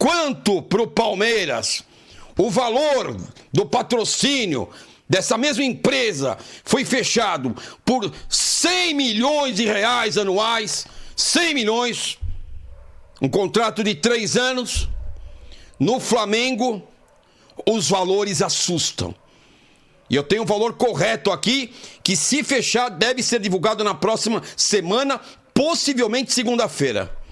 Enquanto para o Palmeiras o valor do patrocínio dessa mesma empresa foi fechado por 100 milhões de reais anuais, 100 milhões, um contrato de 3 anos, no Flamengo os valores assustam. E eu tenho um valor correto aqui, que se fechar deve ser divulgado na próxima semana, possivelmente segunda-feira.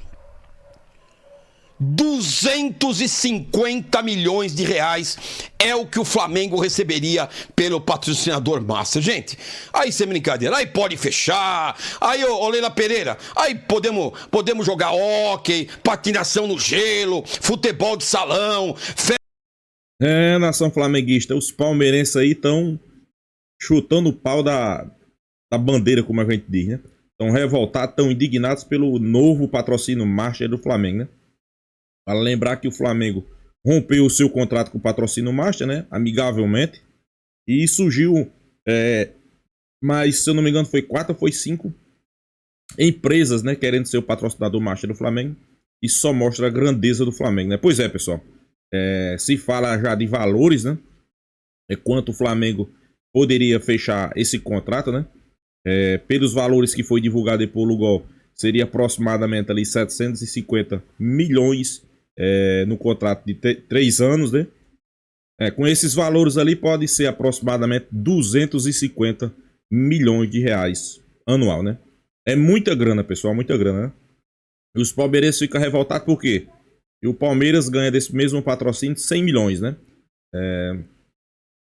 250 milhões de reais é o que o Flamengo receberia pelo patrocinador master. Gente, aí sem brincadeira, aí pode fechar, aí ô Leila Pereira, aí podemos jogar hóquei, patinação no gelo, futebol de salão. Nação flamenguista, os palmeirenses aí estão chutando o pau da bandeira, como a gente diz, né? Estão revoltados, estão indignados pelo novo patrocínio master do Flamengo, né? Para lembrar que o Flamengo rompeu o seu contrato com o patrocínio master, né? Amigavelmente. E surgiu, mas se eu não me engano foi 4 ou foi 5 empresas, né? Querendo ser o patrocinador master do Flamengo. Isso só mostra a grandeza do Flamengo, né? Pois é, pessoal. Se fala já de valores, né? Quanto o Flamengo poderia fechar esse contrato, né? Pelos valores que foi divulgado por Lugol, seria aproximadamente ali 750 milhões no contrato de 3 anos, né? Com esses valores ali pode ser aproximadamente 250 milhões de reais anual, né? É muita grana, pessoal, muita grana, né? E os palmeirenses ficam revoltados por quê? E o Palmeiras ganha desse mesmo patrocínio 100 milhões, né?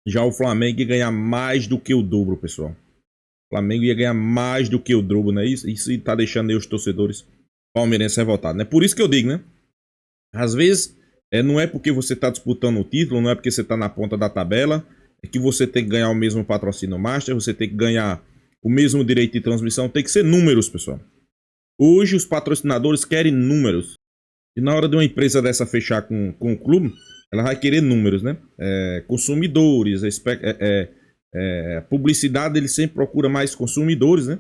Já o Flamengo ia ganhar mais do que o dobro, pessoal. O Flamengo ia ganhar mais do que o dobro, né? Isso tá deixando aí os torcedores palmeirenses revoltados, né? Por isso que eu digo, né? Às vezes, não é porque você tá disputando o título, não é porque você tá na ponta da tabela, é que você tem que ganhar o mesmo patrocínio master, você tem que ganhar o mesmo direito de transmissão, tem que ser números, pessoal. Hoje os patrocinadores querem números. E na hora de uma empresa dessa fechar com o clube, ela vai querer números, né? Consumidores, publicidade, ele sempre procura mais consumidores, né?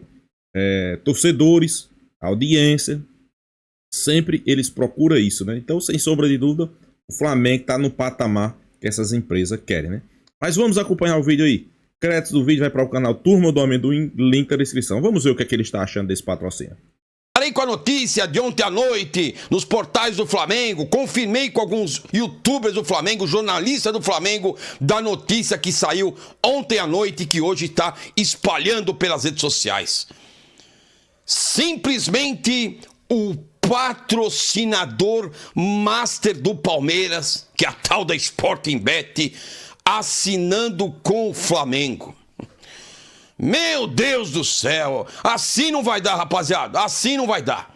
Torcedores, audiência, sempre eles procuram isso, né? Então, sem sombra de dúvida, o Flamengo está no patamar que essas empresas querem, né? Mas vamos acompanhar o vídeo aí. Créditos do vídeo vai para o canal Turma do Amendoim, link na descrição. Vamos ver o que é que ele está achando desse patrocínio. Parei com a notícia de ontem à noite nos portais do Flamengo, confirmei com alguns youtubers do Flamengo, jornalistas do Flamengo, da notícia que saiu ontem à noite e que hoje está espalhando pelas redes sociais. Simplesmente o patrocinador master do Palmeiras, que é a tal da Sporting Bet, assinando com o Flamengo. Meu Deus do céu, assim não vai dar, rapaziada, assim não vai dar.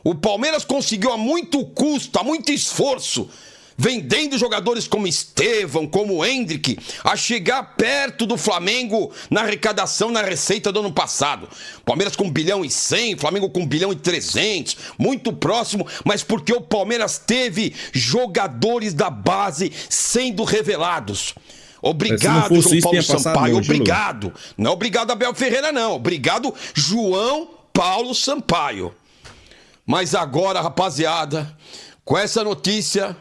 O Palmeiras conseguiu a muito custo, a muito esforço, vendendo jogadores como Estevão, como Hendrick, a chegar perto do Flamengo na arrecadação, na receita do ano passado. Palmeiras com 1 bilhão e 100, Flamengo com 1 bilhão e 300, muito próximo, mas porque o Palmeiras teve jogadores da base sendo revelados. Obrigado, João Paulo Sampaio, obrigado. Não é obrigado Abel Ferreira, não. Obrigado, João Paulo Sampaio. Mas agora, rapaziada, com essa notícia,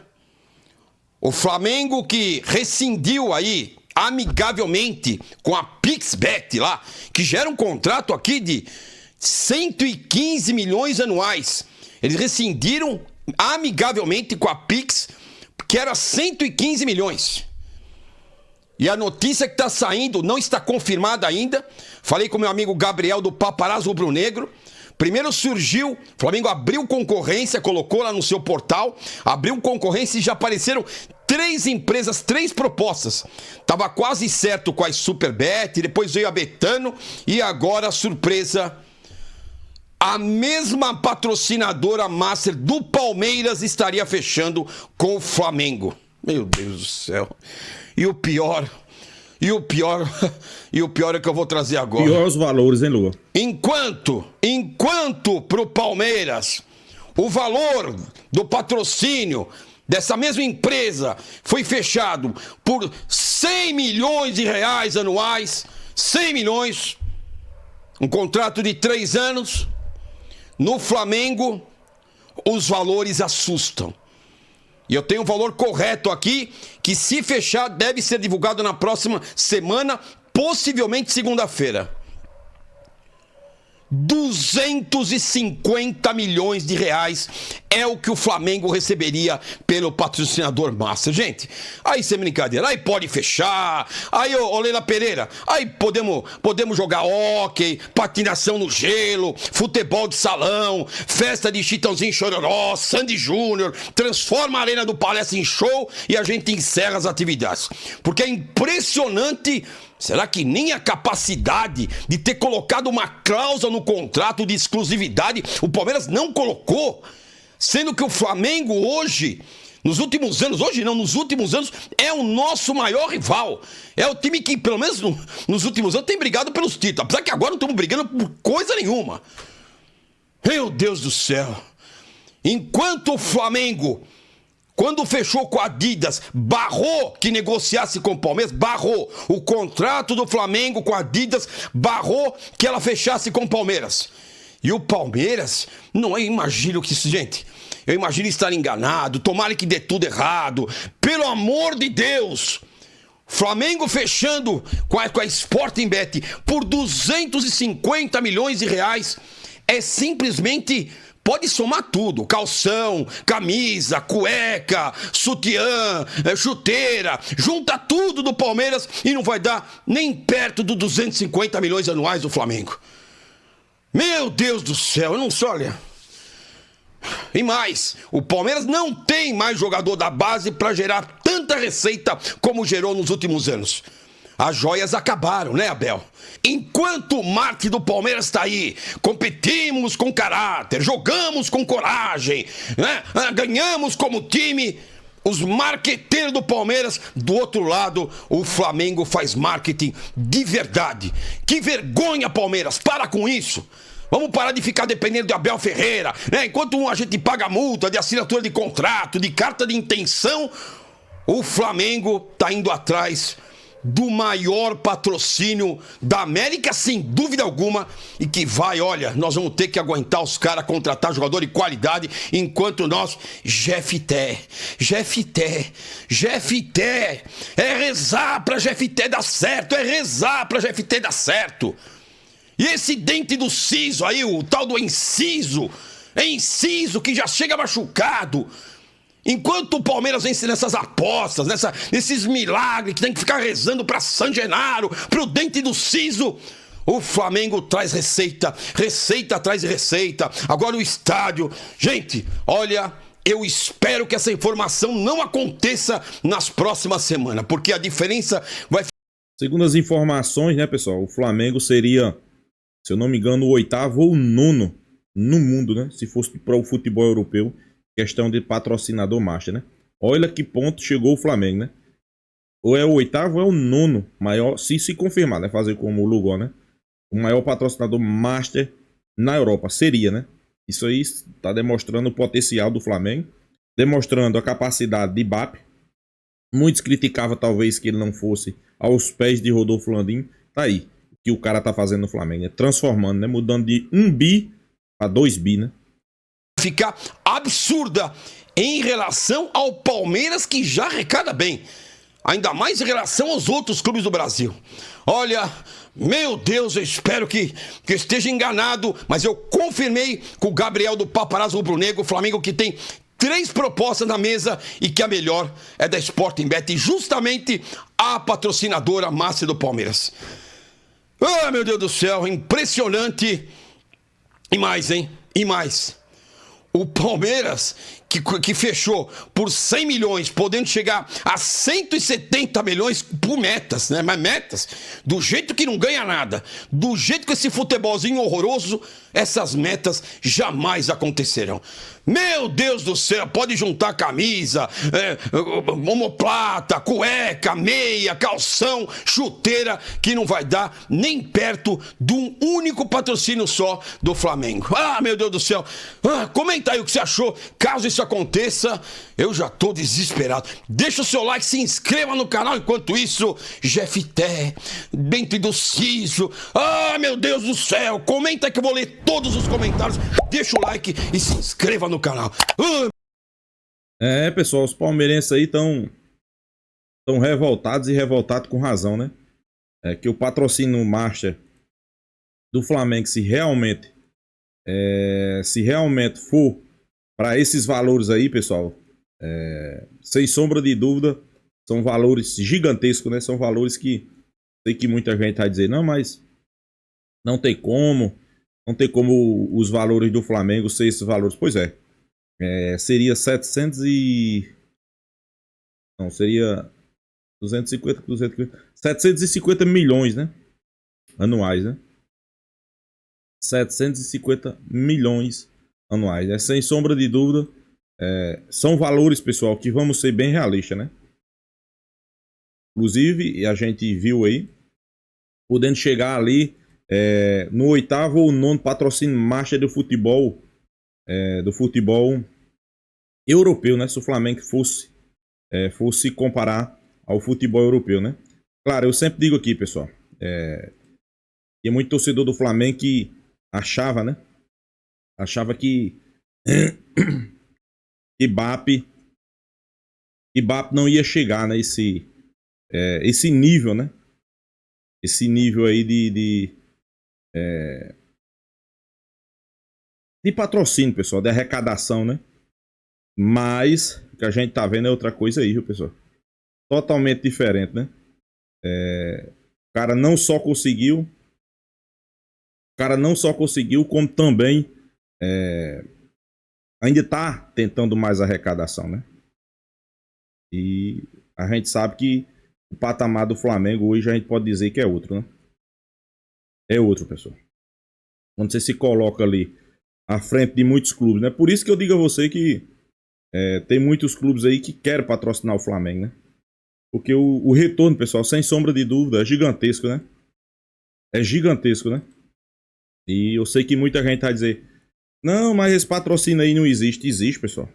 o Flamengo que rescindiu aí, amigavelmente, com a PixBet lá, que gera um contrato aqui de 115 milhões anuais. Eles rescindiram amigavelmente com a Pix, que era 115 milhões. E a notícia que está saindo não está confirmada ainda. Falei com meu amigo Gabriel do Paparazzo Rubro-Negro. Primeiro surgiu, o Flamengo abriu concorrência, colocou lá no seu portal, abriu concorrência e já apareceram 3 empresas, 3 propostas. Tava quase certo com a Superbet, depois veio a Betano e agora, surpresa, a mesma patrocinadora master do Palmeiras estaria fechando com o Flamengo. Meu Deus do céu. E o pior é que eu vou trazer agora. Pior os valores, hein, Lua? Enquanto pro Palmeiras o valor do patrocínio dessa mesma empresa foi fechado por 100 milhões de reais anuais, 100 milhões, um contrato de 3 anos, no Flamengo os valores assustam. E eu tenho um valor correto aqui, que se fechar deve ser divulgado na próxima semana, possivelmente segunda-feira. 250 milhões de reais é o que o Flamengo receberia pelo patrocinador master. Gente, aí sem brincadeira, aí pode fechar, aí ô Leila Pereira, aí podemos jogar hóquei, patinação no gelo, futebol de salão, festa de Chitãozinho Chororó, Sandy Júnior, transforma a Arena do Palestra em show e a gente encerra as atividades. Porque é impressionante. Será que nem a capacidade de ter colocado uma cláusula no contrato de exclusividade o Palmeiras não colocou? Sendo que o Flamengo hoje, nos últimos anos, é o nosso maior rival. É o time que, pelo menos nos últimos anos, tem brigado pelos títulos. Apesar que agora não estamos brigando por coisa nenhuma. Meu Deus do céu. Enquanto o Flamengo, quando fechou com a Adidas, barrou que negociasse com o Palmeiras, barrou o contrato do Flamengo com a Adidas, barrou que ela fechasse com o Palmeiras. E o Palmeiras, não, eu imagino que isso, gente, eu imagino estar enganado, tomara que dê tudo errado, pelo amor de Deus. Flamengo fechando com a Sportingbet por 250 milhões de reais, é simplesmente... Pode somar tudo, calção, camisa, cueca, sutiã, chuteira, junta tudo do Palmeiras e não vai dar nem perto dos 250 milhões anuais do Flamengo. Meu Deus do céu, eu não sei, olha. E mais, o Palmeiras não tem mais jogador da base para gerar tanta receita como gerou nos últimos anos. As joias acabaram, né, Abel? Enquanto o marketing do Palmeiras está aí, competimos com caráter, jogamos com coragem, né? Ganhamos como time, os marqueteiros do Palmeiras, do outro lado, o Flamengo faz marketing de verdade. Que vergonha, Palmeiras, para com isso. Vamos parar de ficar dependendo de Abel Ferreira, né? Enquanto a gente paga multa de assinatura de contrato, de carta de intenção, o Flamengo está indo atrás do maior patrocínio da América, sem dúvida alguma, e que vai, olha, nós vamos ter que aguentar os caras contratar jogador de qualidade, enquanto nós, Jefité, é rezar pra Jefité dar certo, E esse dente do siso aí, o tal do inciso que já chega machucado. Enquanto o Palmeiras vence nessas apostas, nesses milagres que tem que ficar rezando para San Genaro, pro dente do siso, o Flamengo traz receita atrás de receita. Agora o estádio. Gente, olha, eu espero que essa informação não aconteça nas próximas semanas, porque a diferença vai... Segundo as informações, né, pessoal, o Flamengo seria, se eu não me engano, o 8º ou 9º no mundo, né, se fosse para o futebol europeu. Questão de patrocinador master, né? Olha que ponto chegou o Flamengo, né? Ou é o 8º ou é o 9º maior, se confirmar, né? Fazer como o Lugo, né? O maior patrocinador master na Europa. Seria, né? Isso aí está demonstrando o potencial do Flamengo. Demonstrando a capacidade de Mbappé. Muitos criticavam talvez que ele não fosse aos pés de Rodolfo Landim. Tá aí. O que o cara tá fazendo no Flamengo, né? Transformando, né? Mudando de 1 bi para 2 bi, né? Ficar absurda em relação ao Palmeiras, que já arrecada bem, ainda mais em relação aos outros clubes do Brasil. Olha, meu Deus, eu espero que esteja enganado, mas eu confirmei com o Gabriel do Paparazzo Rubro-Negro, o Flamengo que tem 3 propostas na mesa e que a melhor é da Sportingbet, justamente a patrocinadora master do Palmeiras. Ah, meu Deus do céu, impressionante. E mais, hein? E mais. O Palmeiras, que fechou por 100 milhões, podendo chegar a 170 milhões por metas, né? Mas metas, do jeito que não ganha nada, do jeito que esse futebolzinho horroroso, essas metas jamais acontecerão. Meu Deus do céu, pode juntar camisa, omoplata, cueca, meia, calção, chuteira, que não vai dar nem perto de um único patrocínio só do Flamengo. Ah, meu Deus do céu. Comenta aí o que você achou, caso isso aconteça. Eu já tô desesperado. Deixa o seu like, se inscreva no canal. Enquanto isso, Jefité, dentro do siso. Ah, meu Deus do céu. Comenta que eu vou ler todos os comentários. Deixa o like e se inscreva no canal. Pessoal, os palmeirenses aí estão revoltados e revoltados com razão, né? É que o patrocínio Master do Flamengo, se realmente for para esses valores aí, pessoal, sem sombra de dúvida, são valores gigantescos, né? São valores que sei que muita gente vai dizer, não, mas não tem como, não tem como os valores do Flamengo ser esses valores. Pois seria 700 e... Não, seria 750 milhões, né? Anuais, né? 750 milhões anuais. Sem sombra de dúvida, são valores, pessoal, que vamos ser bem realistas, né? Inclusive, a gente viu aí, podendo chegar ali no 8º ou 9º patrocínio master do futebol europeu, né? Se o Flamengo fosse comparar ao futebol europeu, né? Claro, eu sempre digo aqui, pessoal, tem muito torcedor do Flamengo que achava, né? Achava que Ibape não ia chegar, né? Esse nível, né? Esse nível aí de patrocínio, pessoal, de arrecadação, né? Mas o que a gente tá vendo é outra coisa aí, viu, pessoal? Totalmente diferente, né? O cara não só conseguiu, como também ainda tá tentando mais arrecadação, né? E a gente sabe que o patamar do Flamengo hoje a gente pode dizer que é outro, né? É outro, pessoal. Quando você se coloca ali à frente de muitos clubes, né? Por isso que eu digo a você que tem muitos clubes aí que querem patrocinar o Flamengo, né? Porque o retorno, pessoal, sem sombra de dúvida, é gigantesco, né? É gigantesco, né? E eu sei que muita gente vai dizer, não, mas esse patrocínio aí não existe. Existe, pessoal.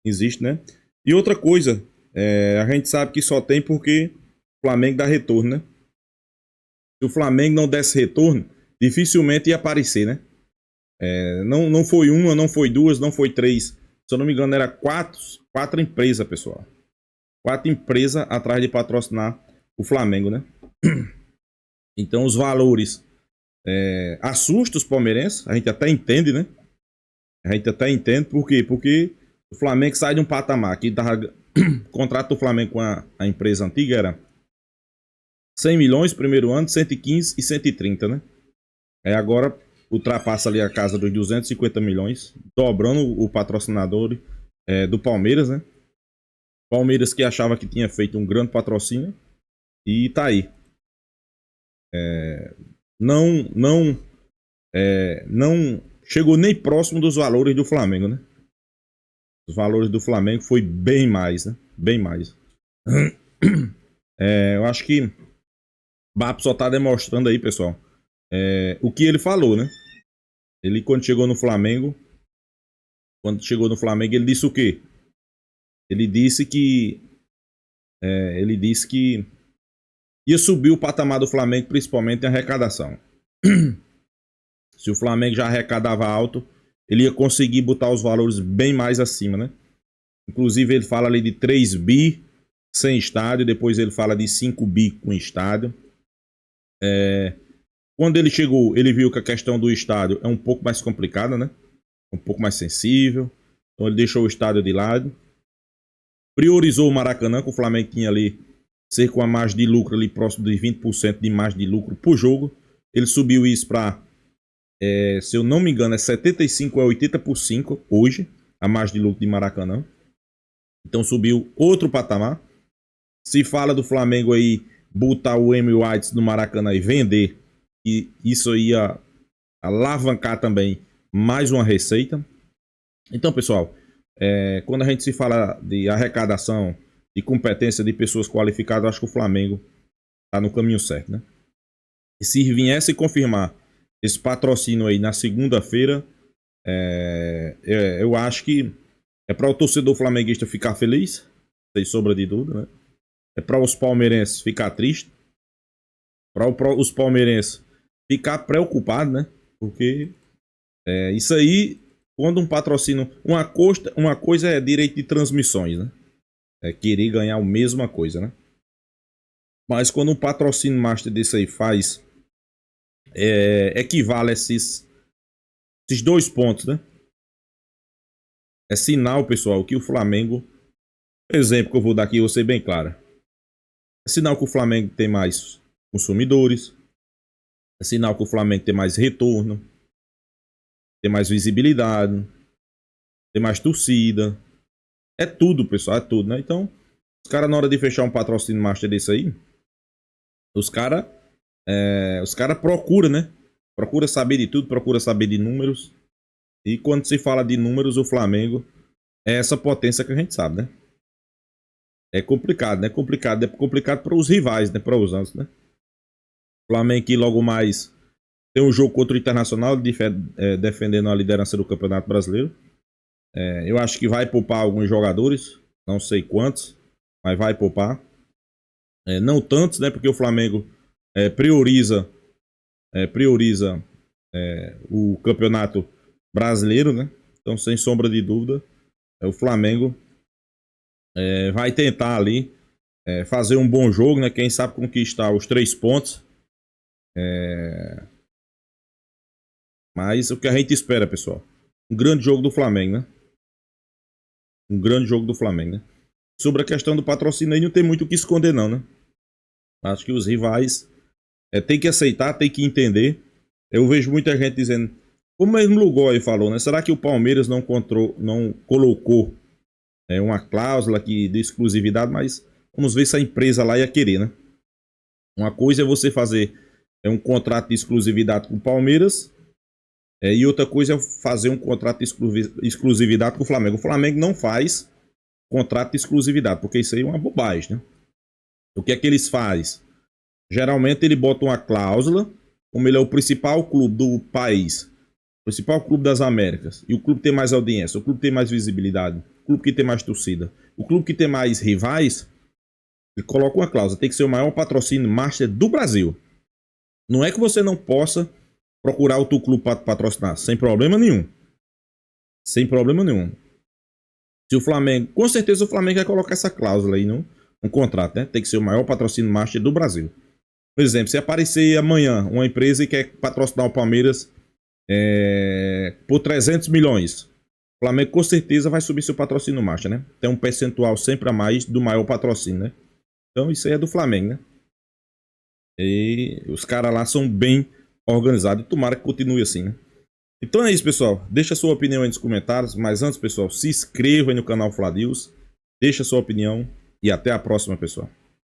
Existe, né? E outra coisa, a gente sabe que só tem porque o Flamengo dá retorno, né? Se o Flamengo não desse retorno, dificilmente ia aparecer, né? Não foi uma, não foi duas, não foi três. Se eu não me engano, era quatro empresas, pessoal. 4 empresas atrás de patrocinar o Flamengo, né? Então os valores assustam os palmeirenses. A gente até entende, né? A gente até entende. Por quê? Porque o Flamengo sai de um patamar que tava... o contrato do Flamengo com a empresa antiga era 100 milhões primeiro ano, 115 e 130, né? Agora ultrapassa ali a casa dos 250 milhões, dobrando o patrocinador do Palmeiras, né? Palmeiras que achava que tinha feito um grande patrocínio e tá aí. Não chegou nem próximo dos valores do Flamengo, né? Os valores do Flamengo foi bem mais, né? Bem mais. Eu acho que o BAP só tá demonstrando aí, pessoal, o que ele falou, né? Ele quando chegou no Flamengo, ele disse o quê? Ele disse que ia subir o patamar do Flamengo, principalmente em arrecadação. Se o Flamengo já arrecadava alto, ele ia conseguir botar os valores bem mais acima, né? Inclusive ele fala ali de 3 bi sem estádio, depois ele fala de 5 bi com estádio. Quando ele chegou, ele viu que a questão do estádio é um pouco mais complicada, né? Um pouco mais sensível. Então ele deixou o estádio de lado. Priorizou o Maracanã, que o Flamengo tinha ali cerca de uma margem de lucro ali próximo de 20% de margem de lucro por jogo. Ele subiu isso para, se eu não me engano, é 75 a 80 por 5 hoje, a margem de lucro de Maracanã. Então subiu outro patamar. Se fala do Flamengo aí botar o Amy White no Maracanã e vender, e isso ia alavancar também mais uma receita. Então, pessoal, quando a gente se fala de arrecadação, de competência de pessoas qualificadas, acho que o Flamengo está no caminho certo, né? E se viesse confirmar esse patrocínio aí na segunda-feira, eu acho que é para o torcedor flamenguista ficar feliz, sem sombra de dúvida, né? É para os palmeirenses ficar triste, para os palmeirenses ficar preocupados, né? Porque isso aí quando um patrocínio... Uma coisa é direito de transmissões, né? É querer ganhar a mesma coisa, né? Mas quando um patrocínio master desse aí faz... equivale a esses 2 pontos, né? É sinal, pessoal, que o Flamengo... Exemplo que eu vou dar aqui, eu vou ser bem claro. É sinal que o Flamengo tem mais consumidores. É sinal que o Flamengo tem mais retorno. Tem mais visibilidade. Tem mais torcida. É tudo, pessoal, é tudo, né? Então, os caras, na hora de fechar um patrocínio master desse aí, os caras procuram, né? Procura saber de tudo, procura saber de números. E quando se fala de números, o Flamengo é essa potência que a gente sabe, né? É complicado, né? É complicado para os rivais, né? Para os anos, né? O Flamengo que logo mais tem um jogo contra o Internacional defendendo a liderança do Campeonato Brasileiro. Eu acho que vai poupar alguns jogadores, não sei quantos, mas vai poupar. Não tantos, né? Porque o Flamengo prioriza o Campeonato Brasileiro, né? Então, sem sombra de dúvida, o Flamengo vai tentar ali fazer um bom jogo, né? Quem sabe conquistar os 3 pontos. Mas o que a gente espera, pessoal? Um grande jogo do Flamengo, né? Um grande jogo do Flamengo, né? Sobre a questão do patrocínio aí, não tem muito o que esconder, não, né? Acho que os rivais tem que aceitar, tem que entender. Eu vejo muita gente dizendo, como mesmo Lugoi falou, né? Será que o Palmeiras não colocou uma cláusula de exclusividade? Mas vamos ver se a empresa lá ia querer, né? Uma coisa é você fazer um contrato de exclusividade com o Palmeiras e outra coisa é fazer um contrato de exclusividade com o Flamengo. O Flamengo não faz contrato de exclusividade, porque isso aí é uma bobagem, né? O que é que eles fazem? Geralmente ele bota uma cláusula, como ele é o principal clube do país, o principal clube das Américas, e o clube tem mais audiência, o clube tem mais visibilidade, o clube que tem mais torcida, o clube que tem mais rivais, ele coloca uma cláusula, tem que ser o maior patrocínio master do Brasil. Não é que você não possa procurar outro clube para patrocinar, sem problema nenhum. Sem problema nenhum. Se o Flamengo, com certeza o Flamengo vai colocar essa cláusula aí no contrato, né? Tem que ser o maior patrocínio master do Brasil. Por exemplo, se aparecer amanhã uma empresa e quer patrocinar o Palmeiras por 300 milhões, o Flamengo com certeza vai subir seu patrocínio master, né? Tem um percentual sempre a mais do maior patrocínio, né? Então isso aí é do Flamengo, né? E os caras lá são bem organizados. Tomara que continue assim, né? Então é isso, pessoal. Deixa a sua opinião aí nos comentários. Mas antes, pessoal, se inscreva aí no canal Fla News. Deixa a sua opinião. E até a próxima, pessoal.